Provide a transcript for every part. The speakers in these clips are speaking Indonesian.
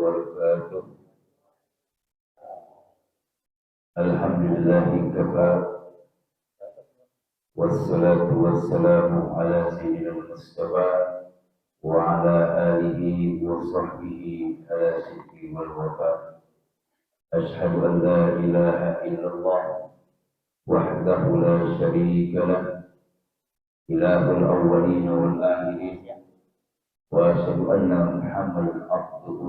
وبركاته. الحمد لله كفى والصلاة والسلام على سيدنا المصطفى وعلى آله وصحبه على صدق والوفاء. أشهد أن لا إله إلا الله وحده لا شريك له إله الأولين والآخرين، وأشهد أن محمدا عبده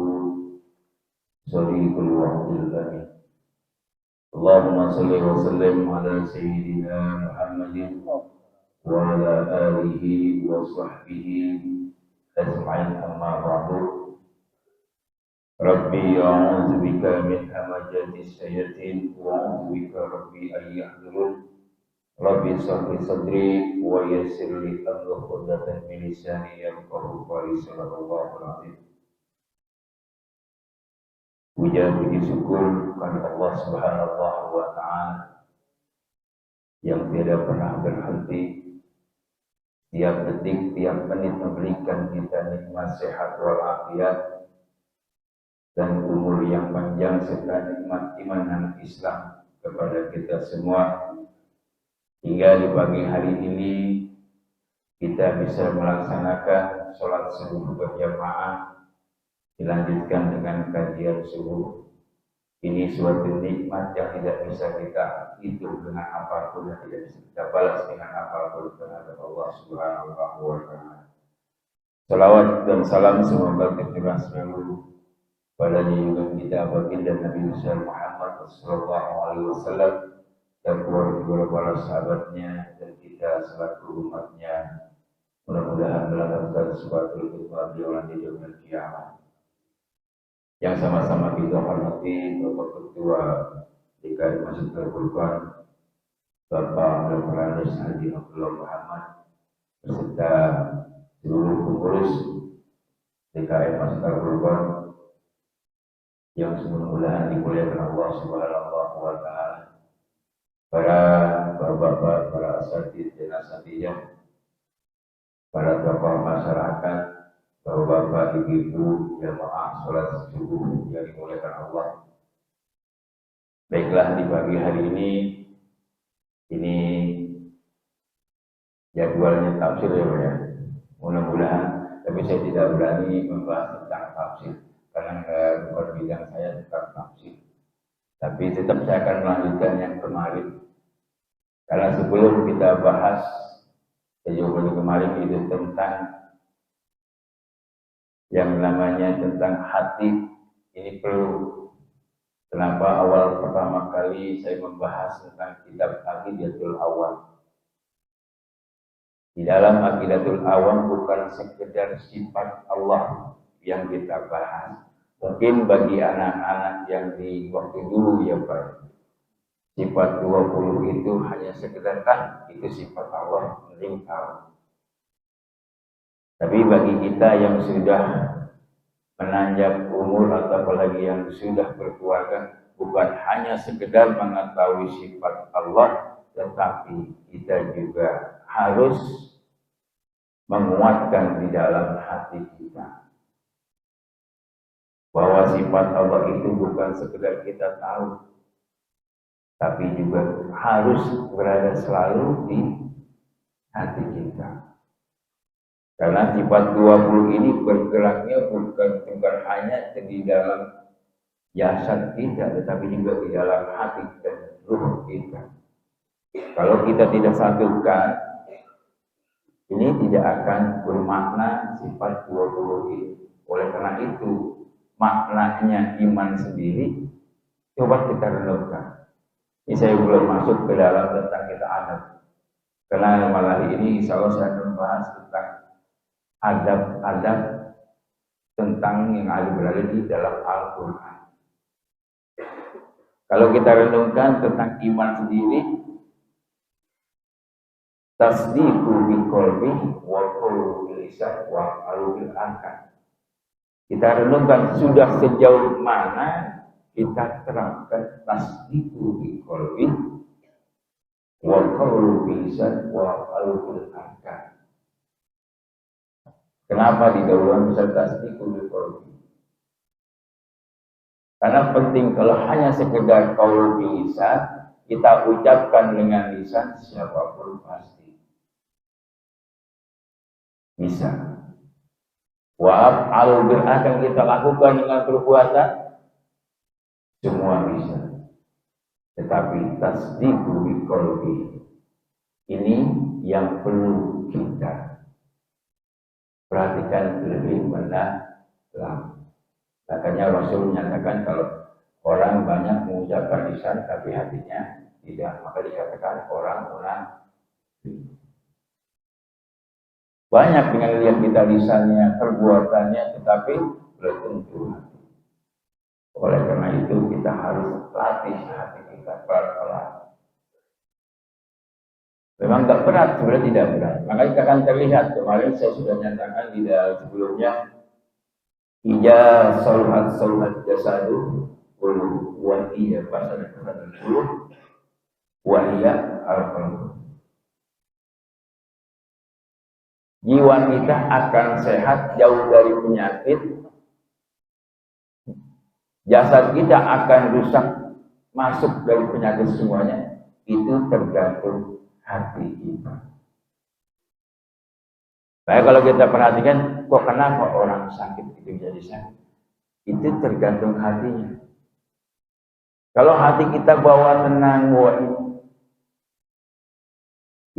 صديق الوعد الأمين. اللهم صل وسلم على سيدنا محمد وعلى آله وصحبه أجمعين، أما بعد. ربي أعوذ بك من همزات الشياطين وأعوذ بك ربي أن يحضرون. ربي اشرح لي صدري ويسر لي أمري واحلل من لساني يفقهوا قولي. Sallallahu alaihi. Puja puji syukur kepada Allah Subhanahu wa Ta'ala yang tidak pernah berhenti, tiap detik, tiap menit memberikan kita nikmat sehat walafiat dan umur yang panjang serta nikmat iman dan Islam kepada kita semua, hingga di pagi hari ini kita bisa melaksanakan sholat subuh berjamaah, dilanjutkan dengan kajian subuh. Ini suatu nikmat yang tidak bisa kita hitung dengan apapun, dan tidak bisa kita balas dengan apapun terhadap Allah Subhanahu wa Ta'ala. Salawat dan salam semoga tercurah selalu pada junjungan kita baginda Nabi Muhammad sallallahu alaihi wasallam dan keluarga para sahabatnya dan kita selaku umatnya. Mudah-mudahan mendapatkan suatu nikmat di yaumil kiamat. Yang sama-sama kita hormati Bapak Ketua DKI Masjid Al-Qurban, Bapak Dr. Andes Haji Abdullah Muhammad, beserta seluruh pengurus DKI Masjid Al-Qurban yang mudah-mudahan dimuliakan Allah Subhanahu wa Ta'ala, para bapak-bapak, para asatidz dan asatidjah, para tokoh masyarakat, bapak-bapak, ibu-ibu, jamaah sholat subuh yang dimuliakan Allah. Baiklah, di pagi hari ini jadwalnya tafsir ya. Mudah-mudahan, tapi saya tidak berani membahas tentang tafsir karena bukan bidang saya tentang tafsir. Tapi tetap saya akan melanjutkan yang kemarin. Karena sebelum kita bahas jawaban kemarin itu tentang yang namanya tentang hati, ini perlu. Kenapa awal pertama kali saya membahas tentang kitab Aqidatul Awam? Di dalam Aqidatul Awam bukan sekedar sifat Allah yang kita bahas. Mungkin bagi anak-anak yang di waktu dulu ya Pak, sifat 20 itu hanya sekedar itu sifat Allah, mending tahu. Tapi bagi kita yang sudah menanjak umur atau apalagi yang sudah berkeluarga, bukan hanya sekedar mengetahui sifat Allah, tetapi kita juga harus menguatkan di dalam hati kita bahwa sifat Allah itu bukan sekedar kita tahu, tapi juga harus berada selalu di hati kita. Karena sifat 20 ini bergeraknya bukan hanya di dalam jasad kita, tetapi juga di dalam hati dan ruh kita. Kalau kita tidak satukan, ini tidak akan bermakna sifat 20 ini. Oleh karena itu, maknanya iman sendiri, coba kita renungkan. Ini saya belum masuk ke dalam tentang kita adab. Karena malam ini insya Allah saya akan membahas tentang adab-adab tentang yang berada di dalam Al-Quran. Kalau kita renungkan tentang iman sendiri, tasdiqu biqalbi wa qawlu bil lisan wa amalu bil arkan. Kita renungkan sudah sejauh mana kita terapkan tasdiqu biqalbi wa qawlu bil lisan wa amalu bil arkan. Kenapa didahulukan bisa tasdiqu biqalbi? Karena penting kalau hanya sekedar qaul lisan, kita ucapkan dengan lisan, siapapun pasti bisa. Wa af'alu bil akan kita lakukan dengan perbuatan, semua bisa. Tetapi tasdiqu bi qalbi, ini yang perlu kita perhatikan lebih mendalam. Makanya Rasul menyatakan kalau orang banyak mengucapkan lisan tapi hatinya tidak, maka dikatakan orang munafik. Banyak dengan lihat kita lisannya, perbuatannya, tetapi belum tentu hati. Oleh karena itu kita harus latih hati kita pelan-pelan. Memang tak berat, sebenarnya tidak berat. Makanya kita akan terlihat, kemarin saya sudah nyatakan di dalam sebelumnya, ija saluhat jasadu ulu wa iya pasal ulu wa iya al-qalbu. Jiwa kita akan sehat jauh dari penyakit. Jasad kita akan rusak, masuk dari penyakit semuanya. Itu tergantung hati kita. Baik, kalau kita perhatikan, kok kenapa orang sakit itu jadi sakit? Itu tergantung hatinya. Kalau hati kita bawa tenang, bawa ini,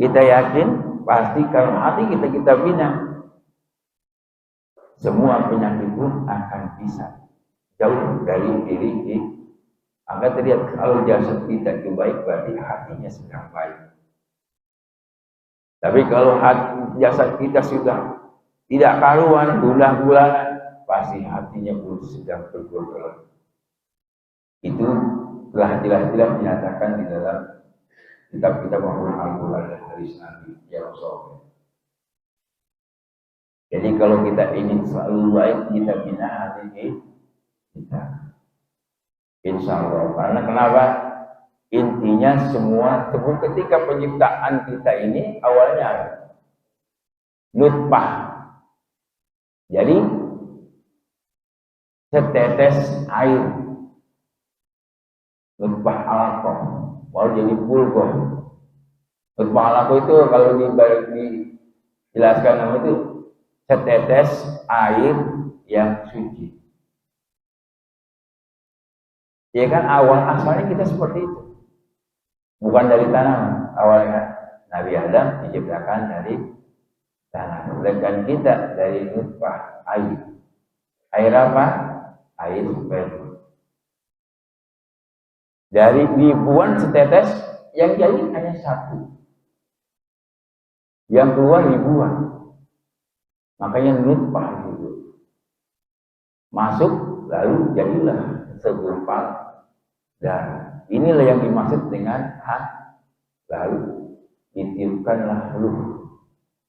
kita yakin pasti kalau hati kita bina, semua penyakit pun akan bisa jauh dari diri kita. Agar terlihat kalau jasad kita itu baik, berarti hatinya sedang baik. Tapi kalau jasad kita sudah tidak karuan, gundah-gulana, pasti hatinya pun sedang bergolak. Itu telah jelas-jelas dinyatakan di dalam kitab-kitab Al-Quran dan hadis Nabi yang sahih. Jadi kalau kita ingin selalu baik, kita bina hati kita. Insya Allah. Karena kenapa? Intinya semua, ketika penciptaan kita ini awalnya nutfah. Jadi setetes air, nutfah alaqah, baru jadi bulghah. Nutfah alaqah itu kalau dijelaskan nama itu setetes air yang suci. Ya kan awal asalnya kita seperti itu. Bukan dari tanah, awalnya Nabi Adam diciptakan dari tanah. Sedangkan kita dari nutfah air. Air apa? Air sperma. Dari ribuan setetes, yang jadi hanya satu. Yang keluar ribuan. Makanya nutfah itu masuk, lalu jadilah segumpal darah. Inilah yang dimaksud dengan hak. Lalu ditiupkanlah ruh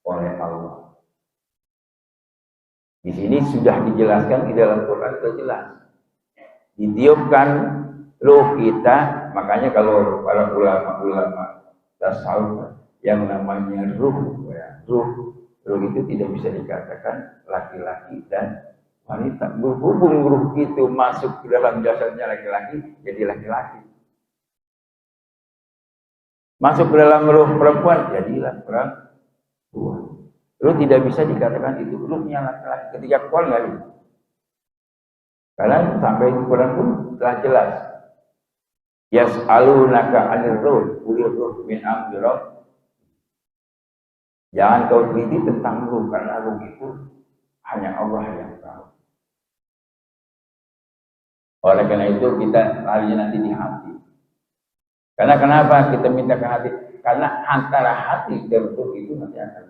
oleh Allah. Di sini sudah dijelaskan di dalam Quran, itu jelas. Ditiupkan ruh kita, makanya kalau para ulama tasawuf yang namanya ruh, ruh itu tidak bisa dikatakan laki-laki dan wanita. Berhubung ruh itu masuk ke dalam jasadnya laki-laki, jadi laki-laki. Masuk ke dalam ruh perempuan, jadilah perempuan. Ruh tidak bisa dikatakan itu ruhnya laki-laki ketika keluar nggak bisa. Karena sampai di Quran pun telah jelas. Yas'alunaka 'anir ruh, qul ruh min amri rabb. Jangan kau teliti tentang ruh, karena ruh itu hanya Allah yang tahu. Oleh karena itu kita larinya nanti di hati. Karena kenapa kita minta ke hati? Karena antara hati dan ruh itu nanti akan.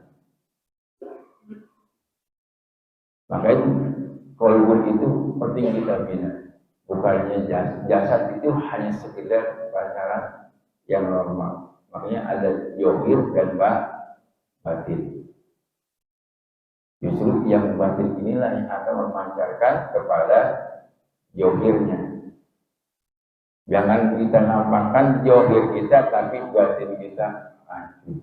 Makanya kolbun itu penting kita bina. Bukannya jasad itu hanya sekedar pacaran yang normal. Makanya ada yohir dan batin. Justru yang batin inilah yang akan memancarkan kepada yohirnya. Jangan kita nampakkan johir kita, tapi batin kita mati.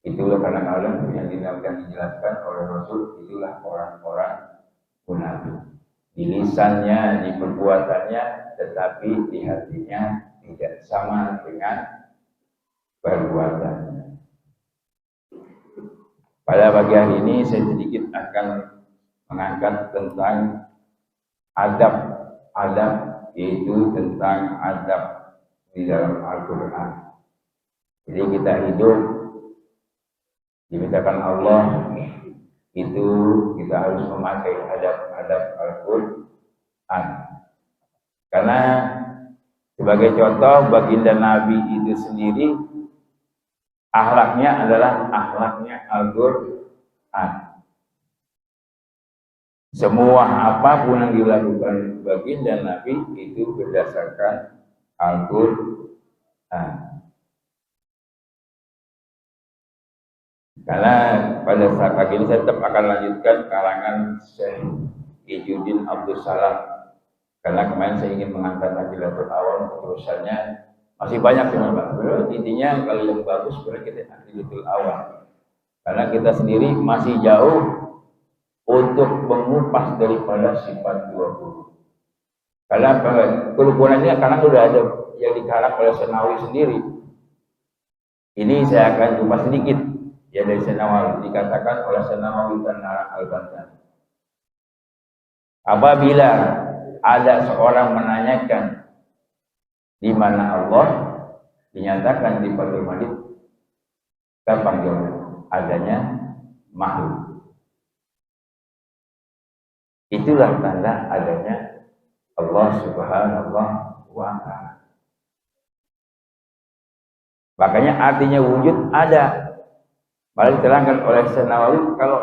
Itulah kadang-kadang yang dijelaskan oleh Rasul, itulah orang-orang munafik. di lisannya, di perbuatannya, tetapi di hatinya tidak sama dengan perbuatannya. Pada pagi hari ini saya sedikit akan mengangkat tentang adab, yaitu tentang adab di dalam Al-Quran. Jadi kita hidup dimintakan Allah itu kita harus memakai adab Al-Quran. Karena sebagai contoh baginda Nabi itu sendiri akhlaknya adalah akhlaknya Al-Quran. Semua apapun yang dilakukan baginda Nabi itu berdasarkan Al-Quran. Karena pada saat pagi ini saya tetap akan lanjutkan karangan Syekh Ijuddin Abdul Salam. Karena kemarin saya ingin mengangkat Nahdlatul Awam, terusannya masih banyak teman-teman. Intinya kalau yang bagus boleh kita Nahdlatul Awam. Karena kita sendiri masih jauh untuk mengupas daripada sifat 20. Karena kerukunannya karena sudah ada yang dikarang oleh Senawi sendiri. Ini saya akan kupas sedikit. Ya dari Senawi dikatakan oleh Senawi dan Al-Bantani. Apabila ada seorang menanyakan di mana Allah, dinyatakan di Fathul Majid terpanggil adanya makhluk. Itulah tanda adanya Allah Subhanahu wa Ta'ala. Makanya artinya wujud ada. Malah diterangkan oleh Senawi kalau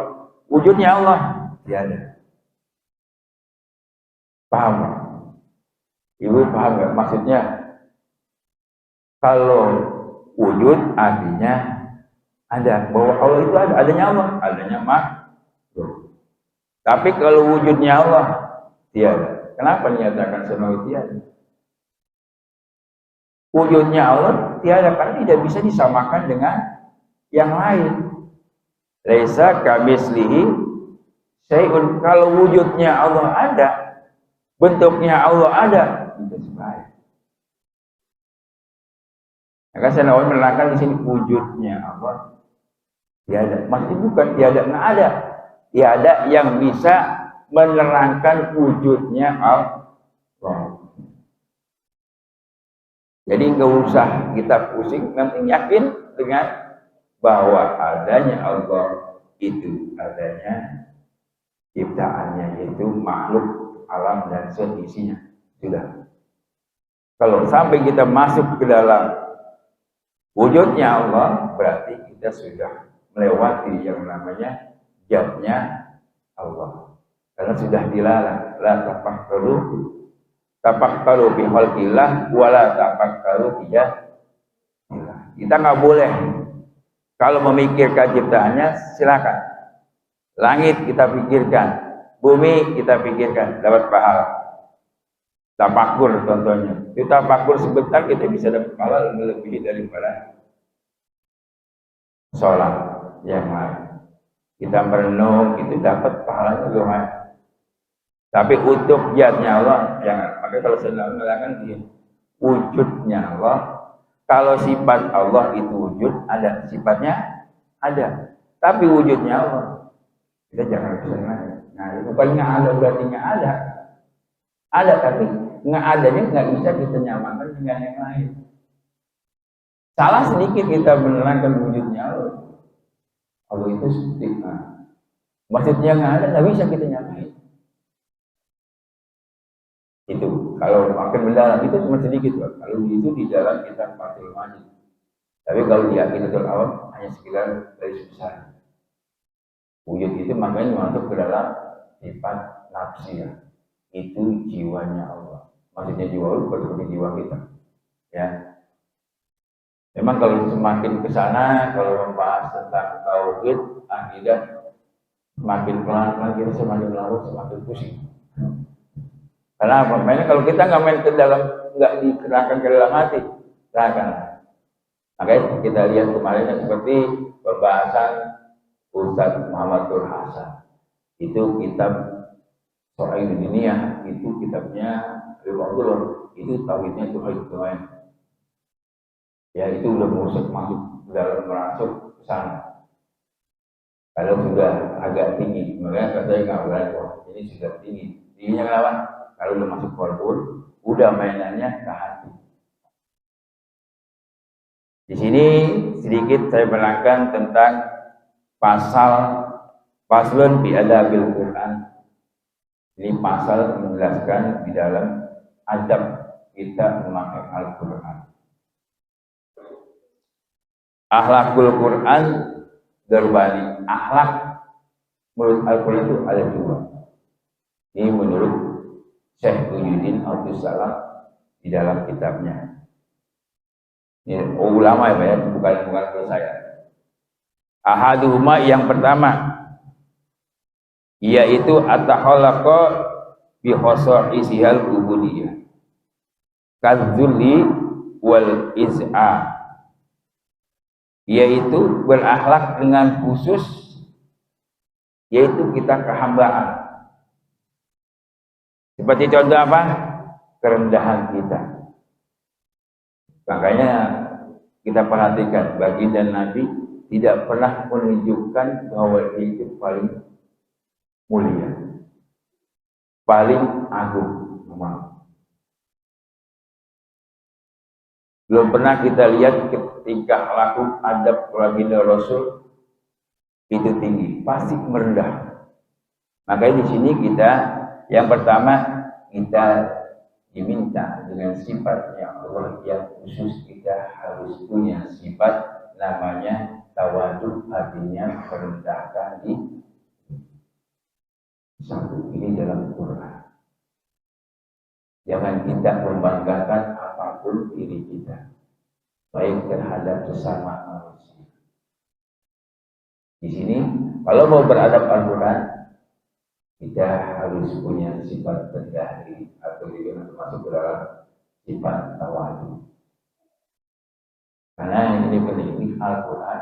wujudnya Allah tiada. Paham? Ibu paham nggak? Maksudnya kalau wujud artinya ada, bahwa Allah itu ada, adanya Allah, adanya makhluk. Tapi kalau wujudnya Allah tiada. Kenapa dinyatakan Senawi tiada? Wujudnya Allah tiada karena tidak bisa disamakan dengan yang lain. Laisa kamitslihi syai'un. Kalau wujudnya Allah ada, bentuknya Allah ada, itu sebaik. Maka Senawi menerangkan di sini wujudnya Allah tiada. Maksudnya bukan tiada, nggak ada. Tiada yang bisa menerangkan wujudnya Allah. Jadi nggak usah kita pusing, nanti yakin dengan bahwa adanya Allah itu adanya ciptaannya, yaitu makhluk alam dan seisinya. Sudah. Kalau sampai kita masuk ke dalam wujudnya Allah, berarti kita sudah melewati yang namanya zatnya Allah. Karena sudah dilarang, la tafakkaru bi khalqillah wa la tafakkaru bi dzatihi. Kita nggak boleh kalau memikirkan ciptaannya, silakan. Langit kita pikirkan, bumi kita pikirkan, dapat pahala. Tafakur contohnya. Kita tafakur sebentar kita bisa dapat pahala lebih daripada sholat yang lain. Kita merenung itu dapat pahalanya lumayan. Tapi untuk zatnya Allah jangan. Maka kalau sedang mengatakan dia wujudnya Allah. Kalau sifat Allah itu wujud, ada sifatnya ada. Tapi wujudnya Allah, kita jangan kesana. Nah, bukan nggak ada berarti nggak ada. Ada tapi nggak adanya nggak bisa kita nyamakan dengan yang lain. Salah sedikit kita menerangkan wujudnya Allah. Allah itu seperti maksudnya nggak ada, nggak bisa kita nyamain. Itu kalau makin mendalam itu cuma sedikit, Pak. Kalau itu di dalam kitab Fathul Majid. Tapi kalau di Aqidatul Awam hanya sekitar dari besar. Wujud itu makanya masuk ke dalam sifat nafsiyah. Itu jiwanya Allah. Maksudnya jiwa Allah bukan seperti jiwa kita. Ya. Memang kalau semakin ke sana, kalau membahas tentang tauhid, akidah, semakin pelan-pelan kita semakin larut, semakin pusing. Karena apa? Mainnya kalau kita nggak main ke dalam, nggak dikerahkan ke dalam hati, silahkan. Makanya kita lihat kemarin yang seperti pembahasan Ustaz Muhammad Tur Hasan. Itu kitab Soal dunia itu kitabnya Abdullah, itu tauhidnya tauhid doang. Ya itu udah masuk masuk ke sana. Kalau sudah agak tinggi, makanya katanya nggak berani, wah ini sudah tinggi. Tingginya kenapa? Kalau udah masuk kolbur, udah mainannya ke hati. Di sini sedikit saya menerangkan tentang paslon bi adabil Quran. Ini pasal menjelaskan di dalam adab kita memakai Al-Quran. Akhlakul Quran berbalik. Akhlak menurut Al-Quran itu ada dua. Ini menurut Syekh Muhyiddin Abdus Salam di dalam kitabnya. Ini ulama ya, bukan menurut saya. Ahaduhuma yang pertama, yaitu at-tahallaqa bi khosa'isihal ubudiyah kadzulli wal iz'a, yaitu berakhlak dengan khusus, yaitu kita kehambaan. Seperti contoh apa? Kerendahan kita. Makanya kita perhatikan baginda Nabi tidak pernah menunjukkan bahwa dia itu paling mulia, paling agung. Belum pernah kita lihat tingkah laku adab baginda Rasul itu tinggi, pasti merendah. Makanya di sini kita yang pertama kita diminta dengan sifatnya Allah yang khusus, kita harus punya sifat namanya tawadhu, artinya merendahkan diri. Satu ini dalam Quran. Jangan kita membanggakan apapun diri kita, baik terhadap sesama manusia. Di sini, kalau mau beradab Al-Quran, kita harus punya sifat rendah diri, atau juga termasuk dalam sifat tawadhu. Karena yang ini penting, Al-Quran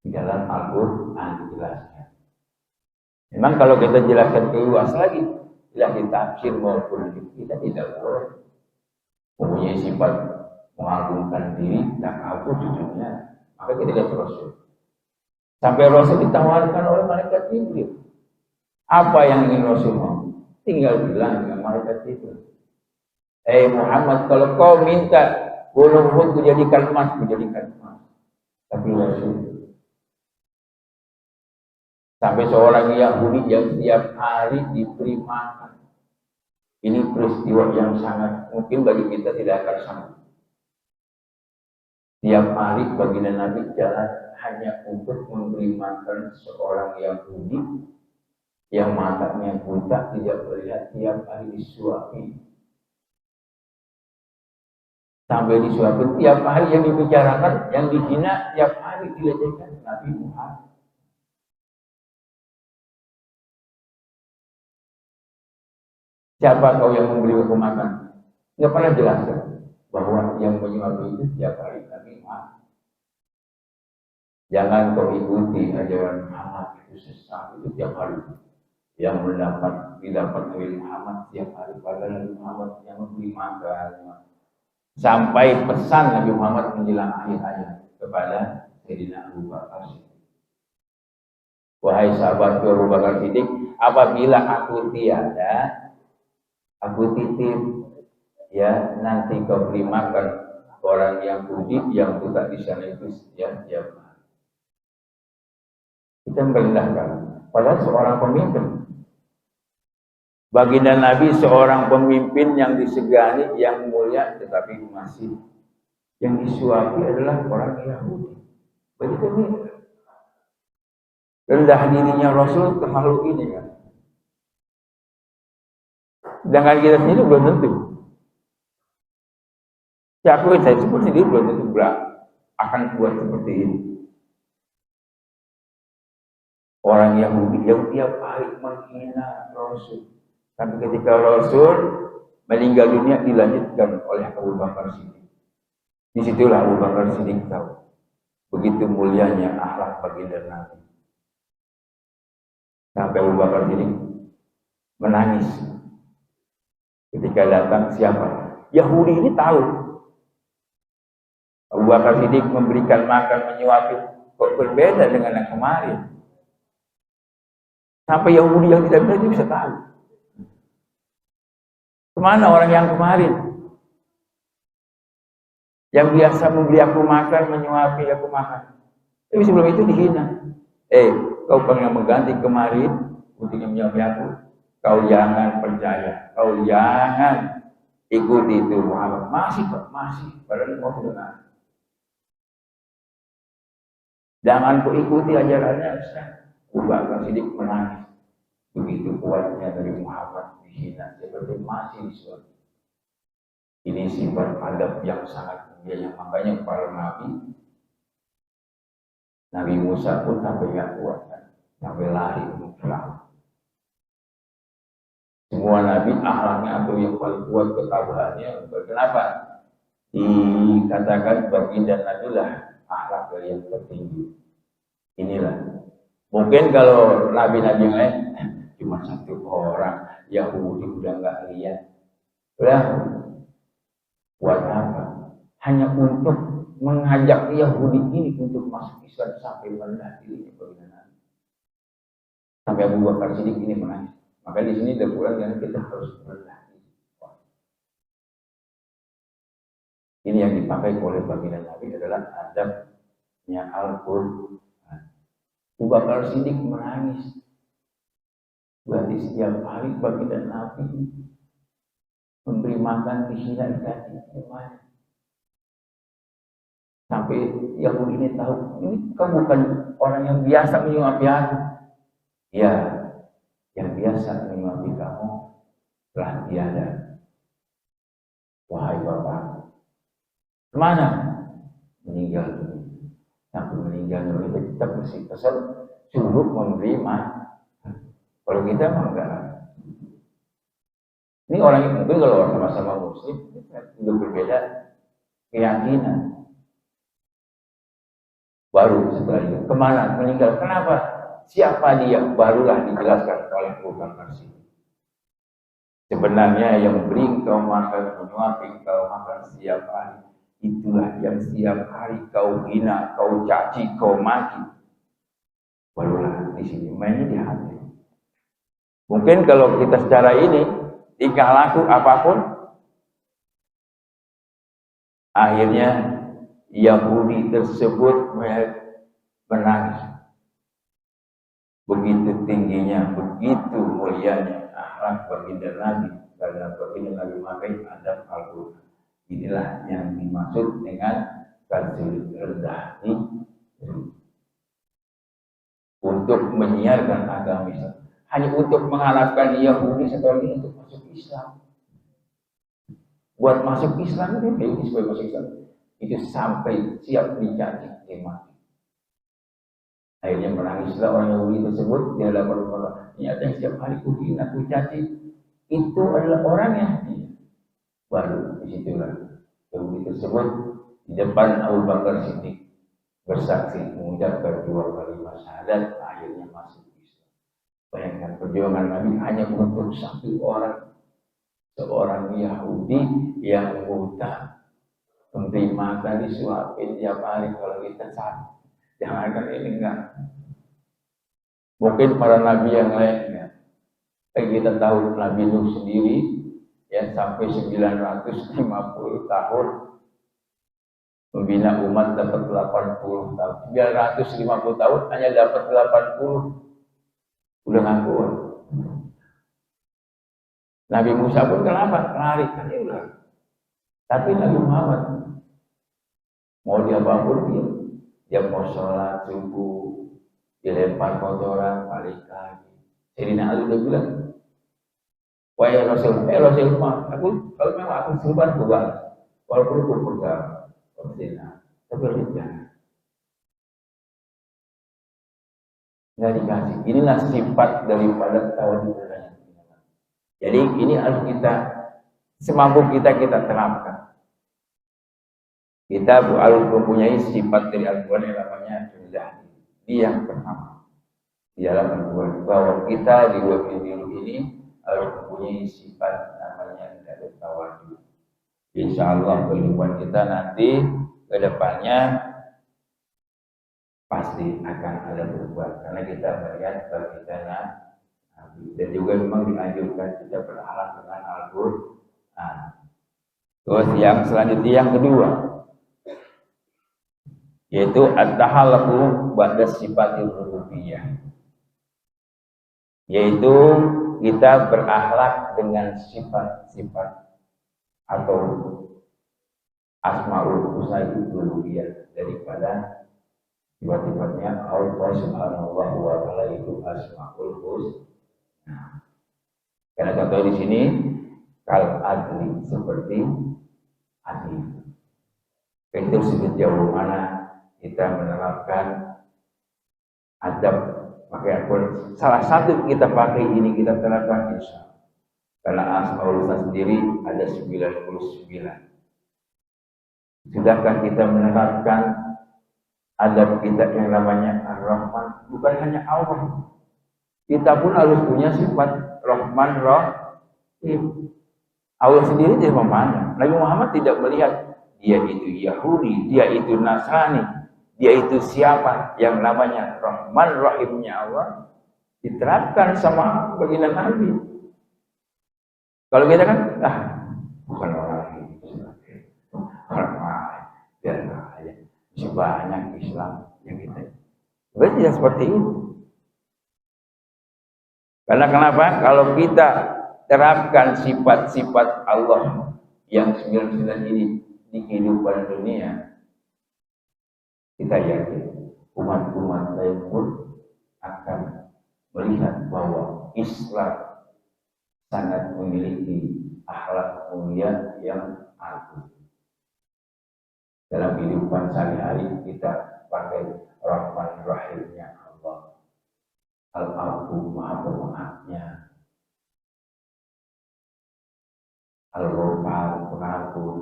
di dalam Al-Quran dijelaskan. Memang kalau kita jelaskan ke luas lagi, jelaskan tafsir maupun kita tidak boleh mempunyai sifat mengagungkan diri dan aku jujurnya. Maka kita lihat Rasul. Sampai Rasul ditawarkan oleh malaikat Jibril. Apa yang ingin Rasul mau? Tinggal bilang dengan malaikat Jibril. Muhammad, kalau kau minta gunung Uhud kujadikan emas, kujadikan emas. Tapi Rasul sampai seorang Yahudi yang setiap hari diberi makan. Ini peristiwa yang sangat mungkin bagi kita tidak akan sama. Setiap hari baginda Nabi jalan hanya untuk memberi makan seorang Yahudi yang matanya buta, tidak melihat, tiap hari disuapi. Sampai disuapi tiap hari, yang dibicarakan, yang dihina tiap hari dilecehkan Nabi Muhammad. Siapa kau yang memberi hukum makan? Nggak pernah jelaskan bahwa yang menyuapi itu tiap hari Nabi Muhammad. Jangan kau ikuti ajaran Muhammad itu sesat, itu tiap hari. Yang didapat Nabi Muhammad tiap hari, pada Nabi Muhammad yang memberi makan. Sampai pesan Nabi Muhammad menjelang akhir hayat kepada Sayyidina Abu Bakar Siddiq. Wahai sahabat Abu Bakar Siddiq, apabila aku tiada, aku titip ya, nanti kau beri makan orang yang Yahudi yang buta di sana itu ya tiap hari. Kita merendahkan. Padahal seorang pemimpin, baginda Nabi seorang pemimpin yang disegani, yang mulia, tetapi masih yang disuapi adalah orang Yahudi. Begitu nih rendah dirinya Rasul ke makhluk ini kan. Dengan kita sendiri belum tentu. Ya aku saya seperti ini belum tentu akan buat seperti ini. Orang Yahudi yang tiap hari menghina Rasul. Tapi ketika Rasul meninggal dunia, dilanjutkan oleh Abu Bakar Siddiq. Disitulah Abu Bakar Siddiq tahu begitu mulianya akhlak baginda Nabi. Sampai Abu Bakar Siddiq menangis. Ketika datang siapa? Yahudi ini tahu. Abu Bakar Siddiq memberikan makan, menyuapi, kok berbeda dengan yang kemarin. Sampai Yahudi yang tidak benar itu bisa tahu. Kemana orang yang kemarin? Yang biasa memberi aku makan, menyuapi aku makan. Tapi sebelum itu dihina. Kau pengen mengganti kemarin untuk menyuapi aku. Kau jangan percaya. Kau jangan ikuti itu Muhammad. Masih kok, masih. Padahal mau dengar. Jangan kau ikuti ajarannya. Abu Bakar Siddiq menangis. Begitu kuatnya dari Muhammad dihina. Seperti masih di surga. Ini sifat adab yang sangat mulia, yang makanya para Nabi Musa pun sampai nggak kuat, sampai lari untuk pulang. Semua Nabi akhlaknya atau yang paling kuat ketabahannya. Kenapa? Dikatakan baginda Nabi lah akhlak dari yang tertinggi. Inilah. Mungkin kalau nabi-nabi yang lain cuma satu orang Yahudi udah nggak lihat. Udah buat apa? Hanya untuk mengajak Yahudi ini untuk masuk Islam sampai merendah diri baginda Nabi. Sampai Abu Bakar Siddiq ini menangis. Maka di sini ada Quran yang kita harus merendah diri. Ini yang dipakai oleh baginda Nabi adalah adabnya Al-Quran. Abu Bakar Siddiq menangis. Berarti setiap hari baginda Nabi memberi makan dihina ibadah gimana? Sampai Yahudi ini tahu, ini kamu bukan orang yang biasa menyuapi aku. Ya, yang biasa menyuapi kamu telah tiada. Wahai Bapak, kemana? Meninggal. Sampai meninggal kita mesti pesan suruh memberi makan. Kalau kita enggak. Ini orang yang mungkin kalau orang sama-sama muslim itu berbeda keyakinan. Baru setelah itu kemana meninggal? Kenapa? Siapa dia? Barulah dijelaskan oleh Abu Bakar Siddiq. Sebenarnya yang beri kau makan, menyuapi kau makan setiap hari, itulah yang setiap hari kau hina, kau caci, kau maki. Barulah di sini mainnya di hati. Mungkin kalau kita secara ini tingkah laku apapun, akhirnya Yahudi tersebut menangis. Begitu tingginya, begitu mulianya akhlak baginda Nabi, karena baginda Nabi memakai adab Al-Quran. Inilah yang dimaksud dengan kasih rendah hati untuk menyiarkan agama Islam. Hanya untuk mengharapkan Yahudi setelah ini untuk masuk Islam. Buat masuk Islam itu supaya masuk Islam itu sampai siap dicaci mati. Akhirnya menangislah orang Yahudi tersebut. Dia lapor kepada ternyata yang setiap hari kuhina, aku caci itu adalah orangnya. Baru disitulah Yahudi tersebut di depan Abu Bakar Siddiq bersaksi mengucapkan 2 kalimat syahadat, akhirnya masuk Islam. Bayangkan perjuangan Nabi hanya untuk satu orang, seorang Yahudi yang buta, memberi makan disuapin tiap hari. Kalau kita sakit, jangankan ini enggak. Mungkin para nabi yang lainnya, kita tahu Nabi Nuh sendiri ya sampai 950 tahun membina umat dapat 80 tahun. 950 tahun hanya dapat 80. Udah ngaku. Nabi Musa pun kenapa? Lari kan dia udah. Tapi Nabi Muhammad mau dia bangun dia mau sholat subuh, dilempar kotoran balik lagi. Sayyidina Ali udah bilang, wahai Rasulullah, aku kalau memang aku silban bukan, walaupun aku pegang, tapi harus jangan. Nggak dikasih. Inilah sifat daripada tawadu. Jadi ini harus kita semampu kita terapkan. Kita harus mempunyai sifat dari Al-Quran yang namanya rendah. Ini yang pertama. Di dalam Al-Quran bahwa kita di 2 minggu ini harus mempunyai sifat namanya dari tawadu. Insya Allah kehidupan kita nanti ke depannya pasti akan ada berubah karena kita melihat bahwa kita Nabi dan juga memang dianjurkan kita berakhlak dengan Al-Quran. Terus yang selanjutnya yang kedua yaitu at-tahallaqu ba'da sifatir rububiyah, yaitu kita berakhlak dengan sifat-sifat atau asmaul husna rububiyah daripada sifat-sifatnya Allah Subhanahu wa taala itu asmaul husna. Karena contoh di sini kal adli seperti adil. Itu sejauh mana kita menerapkan adab pakai pun salah satu kita pakai ini kita terapkan insya Allah. Karena asmaul husna sendiri ada 99. Sudahkah kita menerapkan adab kita yang namanya Ar-Rahman? Bukan hanya Allah, kita pun harus punya sifat Rahman Rahim. Allah sendiri tidak memandang. Nabi Muhammad tidak melihat dia itu Yahudi, dia itu Nasrani, dia itu siapa. Yang namanya Rahman Rahimnya Allah diterapkan sama baginda Nabi. Kalau kita kan bukan orang Islam, orang lain, biar aja masih banyak Islam yang kita. Sebenarnya tidak seperti itu. Karena kenapa? Kalau kita terapkan sifat-sifat Allah yang 99 ini di kehidupan dunia, kita yakin umat-umat lain pun akan melihat bahwa Islam sangat memiliki akhlak mulia yang agung. Dalam kehidupan sehari-hari kita pakai Rahman Rahimnya Allah, Al-Afu Maha Pemaafnya, Al-Ghafar Pengampun.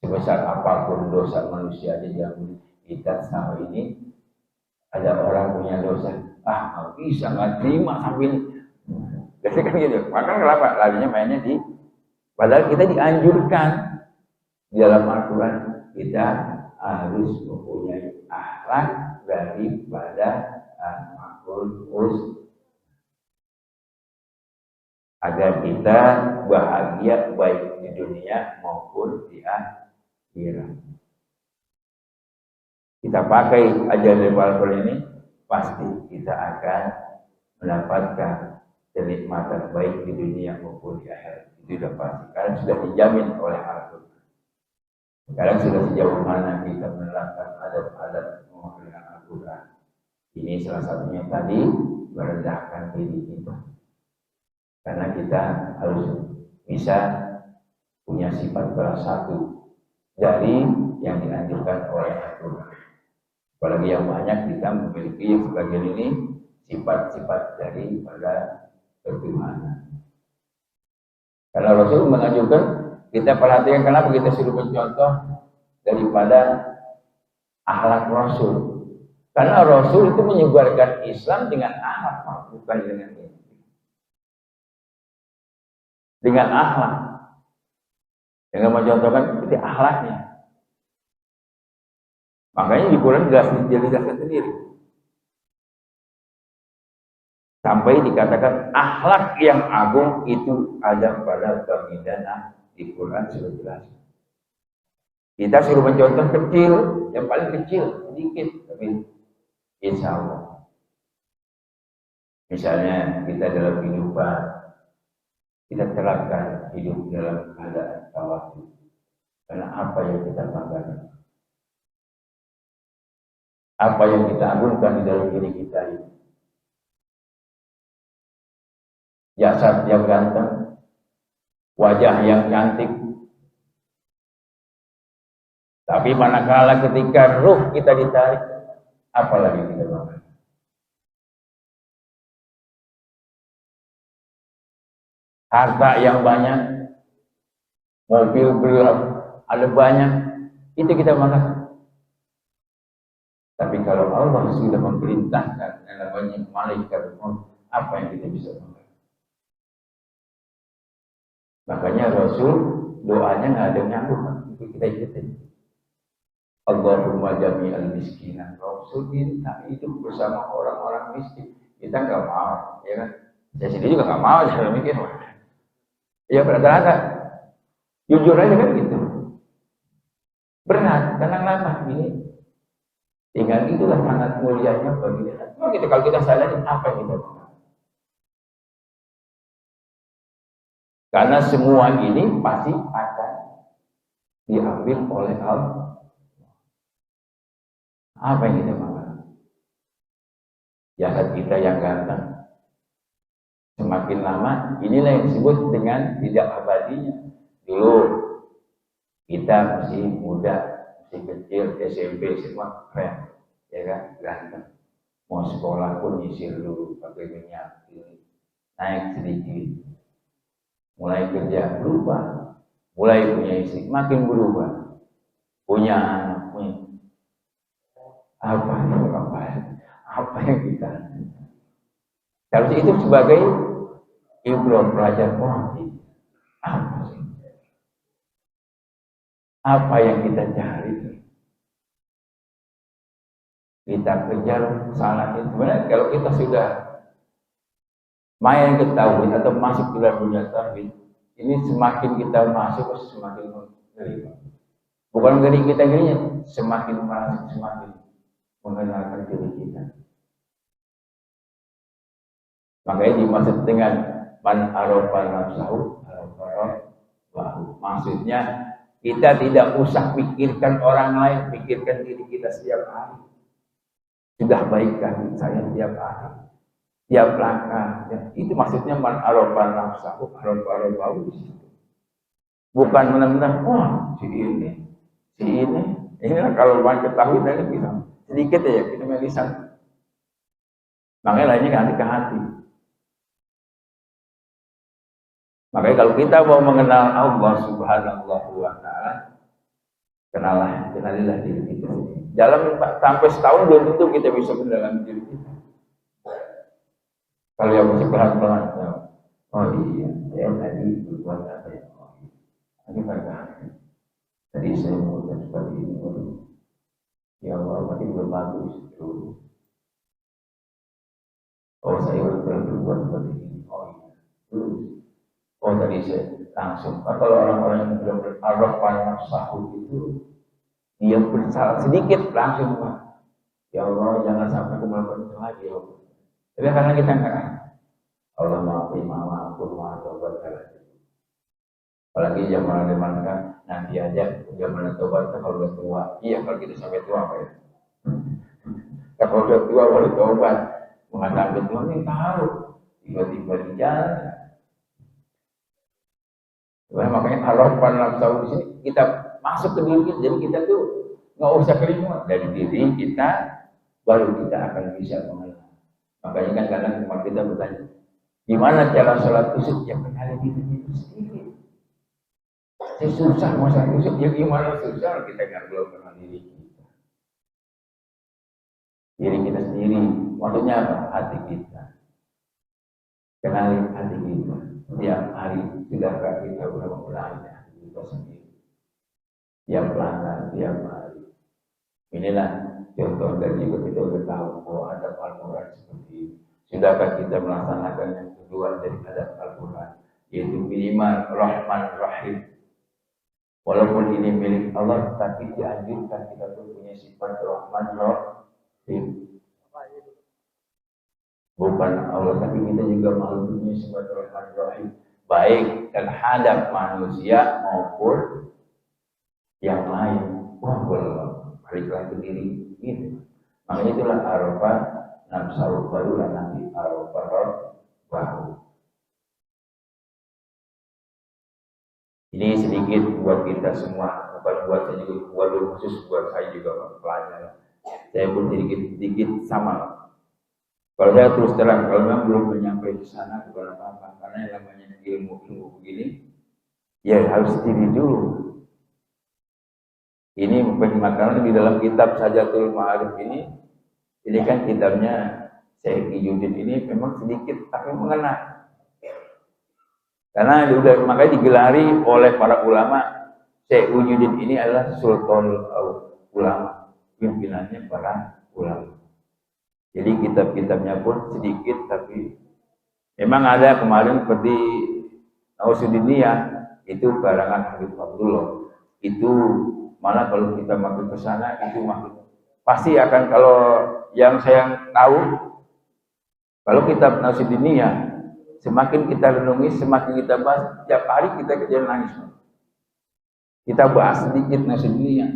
Sebesar apapun dosa manusia di zaman kita sama ini, ada orang punya dosa, nggak bisa, nggak terima sambil biasanya kan gitu. Maka kenapa larinya mainnya di, padahal kita dianjurkan di dalam Al-Quran kita harus mempunyai akhlak daripada makhluk agar kita bahagia baik di dunia maupun di akhirat. Kita pakai ajaran Al-Quran ini, pasti kita akan mendapatkan kenikmatan baik di dunia maupun di akhirat. Itu sudah pasti, karena sudah dijamin oleh Al-Quran. Sekarang sudah sejauh mana kita menerapkan adab-adab dengan Al-Quran. Ini salah satunya tadi merendahkan diri kita. Karena kita harus bisa punya sifat salah satu dari yang dianjurkan oleh Al-Quran. Apalagi yang banyak kita memiliki yang sebagian ini sifat-sifat daripada ketuhanan. Karena Rasul mengajukan kita perhatikan kenapa kita suruh mencontoh daripada akhlak Rasul. Karena Rasul itu menyebarkan Islam dengan akhlak, bukan dengan ini. Dengan akhlak. Dengan mencontohkan seperti akhlaknya. Makanya di Quran dijelaskan sendiri. Sampai dikatakan akhlak yang agung itu ada pada baginda Nabi. Di Quran sudah jelas. Kita suruh mencontoh kecil, yang paling kecil, sedikit, tapi insya Allah. Misalnya kita dalam kehidupan, kita terapkan hidup dalam keadaan tawadu. Karena apa yang kita banggakan, apa yang kita agungkan di dalam diri kita ini, jasad yang ganteng, wajah yang cantik. Tapi manakala ketika ruh kita ditarik, apalagi kita bangga. Harta yang banyak, mobil gelap, ada banyak, itu kita banggakan. Tapi kalau Allah sudah memerintahkan yang namanya malaikat, apa yang kita bisa banggakan? Makanya Rasul doanya nggak ada nyambung, kita ikutin. Allahumma jami'al miskinan. Rasul minta hidup bersama orang-orang miskin. Kita nggak mau, ya kan? Saya sendiri juga nggak mau jangan mikir. Ya rata-rata, jujur aja kan gitu. Berat, tenang lama ini. Tinggal itulah sangat mulianya bagi kita. Cuma kita kalau kita sadari apa yang kita lakukan. Karena semua ini pasti akan diambil oleh Allah. Apa yang kita makan? Jasad kita yang ganteng. Semakin lama, inilah yang disebut dengan tidak abadinya. Dulu kita masih muda, masih kecil, SMP, semua keren, ya kan, ganteng. Mau sekolah pun nyisir dulu pakai minyak, naik sedikit. Mulai kerja berubah, mulai punya istri makin berubah, punya anak, punya apa yang kita harus itu sebagai ibrah pelajar apa sih? Apa yang kita cari? Kita kejar salah itu. Sebenarnya kalau kita sudah main ke tauhid atau masuk ke dalam dunia tauhid, ini semakin kita masuk semakin ngeri. Bukan ngeri kita ngerinya, semakin masuk semakin mengenalkan diri kita. Makanya dimaksud dengan man arafa nafsahu arafa. Maksudnya kita tidak usah pikirkan orang lain, pikirkan diri kita setiap hari. Sudah baikkah saya setiap hari, tiap langkah. Ya, itu maksudnya man arafa nafsahu arafa. Bukan benar-benar si ini. Inilah kalau orang ketahui tadi bisa sedikit aja kita melisan. Makanya lainnya hati ke hati. Makanya kalau kita mau mengenal Allah Subhanahu wa Ta'ala, kenalilah diri kita. Dalam sampai setahun belum tentu kita bisa mendalami diri kita. Kalau yang masih pelan-pelan, oh iya, saya tadi berbuat apa ya? Oh iya, ini bagaimana? Tadi saya mau seperti ini, ya Allah, tapi belum bagus dulu. Oh saya berbuat seperti ini, oh iya, terus. Oh tadi saya langsung. Kalau orang-orang yang belum berarah pada nafsahu itu, dia bersalah sedikit langsung, ya Allah jangan sampai aku melakukan itu lagi ya Allah. Tapi karena kita enggak, Allah maafin, maafun, apalagi zaman kan nanti aja zaman tobat kalau udah tua. Iya kalau kita sampai tua apa ya? Kalau udah tua baru tobat, menghadapi Tuhan ini tahu tiba-tiba di jalan. Makanya harapan nafsu di sini kita masuk ke diri kita, jadi kita tuh nggak usah kelingan dari diri kita, baru kita akan bisa mengenal. Makanya kan kadang cuma kita bertanya, gimana cara sholat kusuk? Ya kenali diri itu sendiri. Susah mau sholat kusuk, ya gimana susah kita nggak belum kenal diri kita. Diri kita sendiri, maksudnya apa? Hati kita. Kenali hati kita. Tiap hari sudahkah kita mulai kita sendiri. Tiap pelanggan, tiap hari. Inilah contoh dari juga kita sudah tahu bahwa ada Al-Quran seperti ini. Sudahkah kita melaksanakan yang kedua dari adab Al-Quran, yaitu minimal Rahman Rahim. Walaupun ini milik Allah, tapi dianjurkan kita punya sifat Rahman Rahim. Bukan Allah, tapi kita juga malu punya sifat Rahman Rahim, baik terhadap manusia maupun yang lain. Wah, belum baliklah ke diri ini. Makanya itulah arafah nafsu barulah nanti arafah baru. Ini sedikit buat kita semua, bukan buat saya juga, buat khusus buat saya juga pelajar. Saya pun sedikit sama. Kalau saya terus terang, kalau memang belum menyampai di sana bukan apa-apa, karena yang namanya ilmu begini, ya harus diri dulu. Ini makanan di dalam kitab Sajatul Ma'arif ini kan kitabnya Syekh Iyudin ini memang sedikit tapi mengena. Karena makanya digelari oleh para ulama, Syekh Wujudin ini adalah sultan ulama, pimpinannya para ulama. Jadi kitab-kitabnya pun sedikit, tapi memang ada kemarin seperti Nausuddiniyah, itu karangan Habib Abdullah. Itu malah kalau kita makin ke sana itu makin pasti akan, kalau yang saya tahu, kalau kitab Nausuddiniyah semakin kita renungi, semakin kita bahas, tiap hari kita kejadian nangis. Kita bahas sedikit Nausuddiniyah,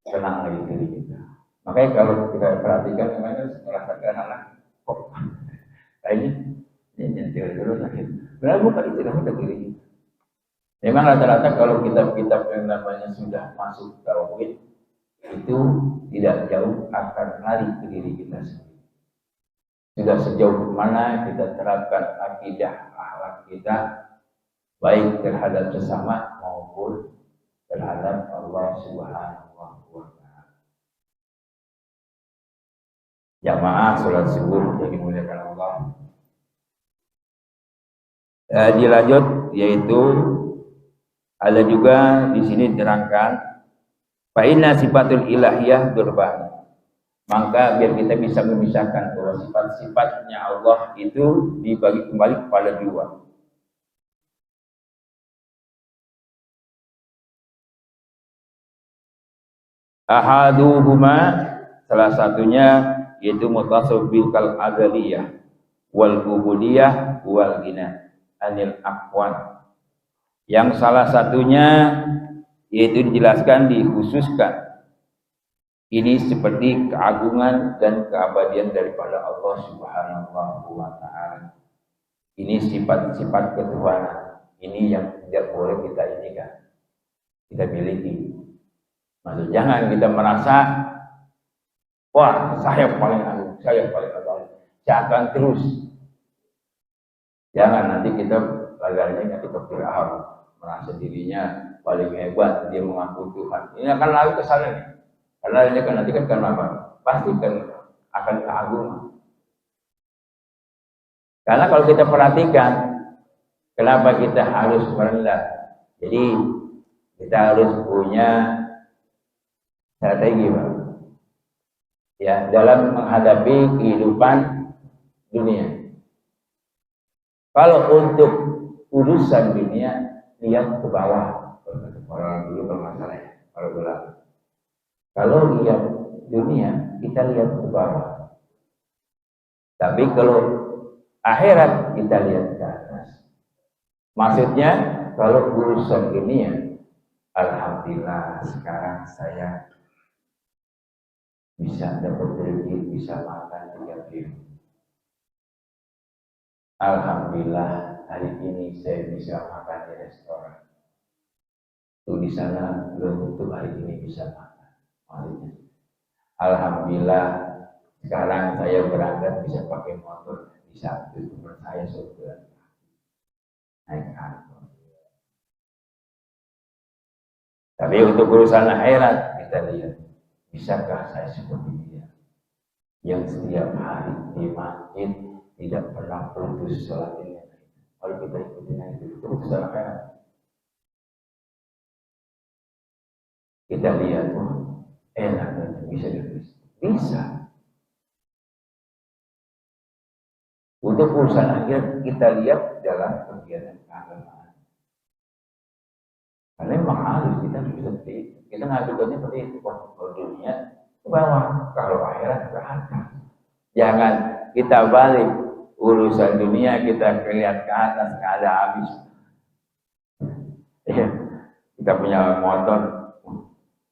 tenang lagi diri kita. Makanya kalau kita perhatikan kemarin merasakan anak kok kayaknya ini nyentil dulu sakit. Benar bukan itu namanya diri. Memang rata-rata kalau kitab-kitab yang namanya sudah masuk tauhid itu tidak jauh akan lari ke diri kita sendiri. Sudah sejauh mana kita terapkan akidah akhlak kita baik terhadap sesama maupun terhadap Allah Subhanahu wa Ta'ala. Jamaah sholat subuh yang dimuliakan Allah. Dilanjut, yaitu ada juga di sini diterangkan fa inna sifatul ilahiyah durban. Maka biar kita bisa memisahkan bahwa sifat-sifatnya Allah itu dibagi kembali kepada dua. Ahaduhuma, salah satunya yaitu mutasawwif bil azaliyah wal ubudiyah wal ghina anil aqwan. Yang salah satunya yaitu dijelaskan, dikhususkan ini seperti keagungan dan keabadian daripada Allah Subhanahu wa Ta'ala. Ini sifat-sifat ketuhanan. Ini yang tidak boleh kita inikan, kita miliki. Maksud jangan kita merasa wah saya paling agung, saya paling agung, saya akan terus. Jangan nanti kita lagarnya kita berharap merasa dirinya paling hebat, dia mengaku Tuhan. Ini akan lari ke sana nih. Karena ini kan nanti kan karena apa? Pasti kan akan keagungan. Karena kalau kita perhatikan, kenapa kita harus merendah? Jadi kita harus punya strategi, Pak. Ya, dalam menghadapi kehidupan dunia. Kalau untuk urusan dunia, lihat ke bawah. Orang dulu bermasalah ya, kalau ulama. Kalau lihat dunia, kita lihat ke bawah. Tapi kalau akhirat, kita lihat ke atas. Maksudnya, kalau urusan dunia, alhamdulillah sekarang saya bisa dapat rezeki, bisa makan 3 piring. Alhamdulillah hari ini saya bisa makan di restoran. Tuh di sana belum tentu hari ini bisa makan. Maksudnya, alhamdulillah sekarang saya berangkat bisa pakai motor, bisa teman saya sudah naik angkot. Tapi untuk urusan akhirat kita lihat, bisakah saya seperti dia yang setiap hari di masjid tidak pernah putus sholat ini? Kalau kita ikutin itu urusan akhirat. Kita lihat, enak dan bisa ditulis. Bisa. Untuk urusan akhirat kita lihat dalam kegiatan keagamaan. Karena memang harus kita bisa seperti itu. Kita ngajukannya seperti itu. Kalau dunia ke bawah, kalau akhirat ke atas. Jangan kita balik urusan dunia kita lihat ke atas, nggak ada habis. Kita punya motor,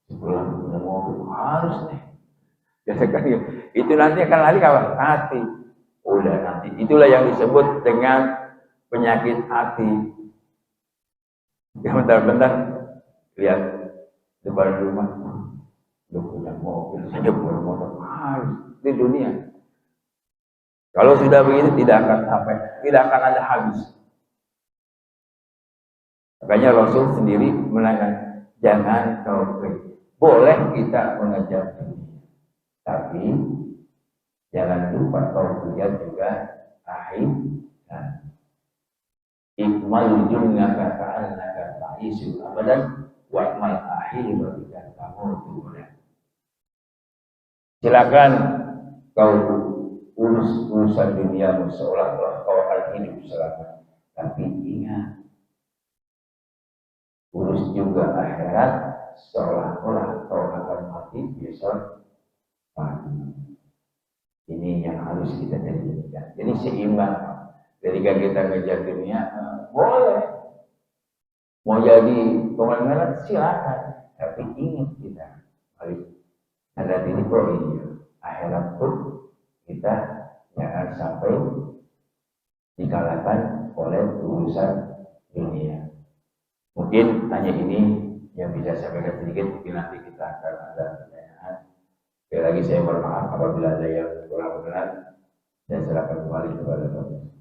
pulang punya mobil harus nih. Biasakan itu nanti akan lari ke hati. Udah nanti itulah yang disebut dengan penyakit hati. Ya bentar-bentar lihat depan rumah, udah punya mobil, saya punya motor harus di dunia. Kalau sudah begitu tidak akan sampai, tidak akan ada habis. Makanya Rasul sendiri menekankan jangan taufik. Boleh kita mengejar dunia, tapi jangan lupa taufik juga akhir. ikmal junnaka ka'annaka ta'isu abadan wa'mal akhiratan tamutu. Silakan kau urus urusan duniamu seolah-olah kau akan hidup selama. Tapi ingat, urus juga akhirat seolah-olah kau akan mati besok pagi. Ini yang harus kita jadikan. Jadi seimbang. Ketika kita ngejar dunia, boleh. Mau jadi pemain silakan. Tapi ingat kita, ada diri ini akhirat pun kita jangan sampai dikalahkan oleh urusan dunia. Mungkin hanya ini yang bisa saya berikan sedikit. Mungkin nanti kita akan ada pertanyaan. Sekali lagi saya mohon maaf apabila ada yang kurang benar. Dan silakan kembali kepada Bapak.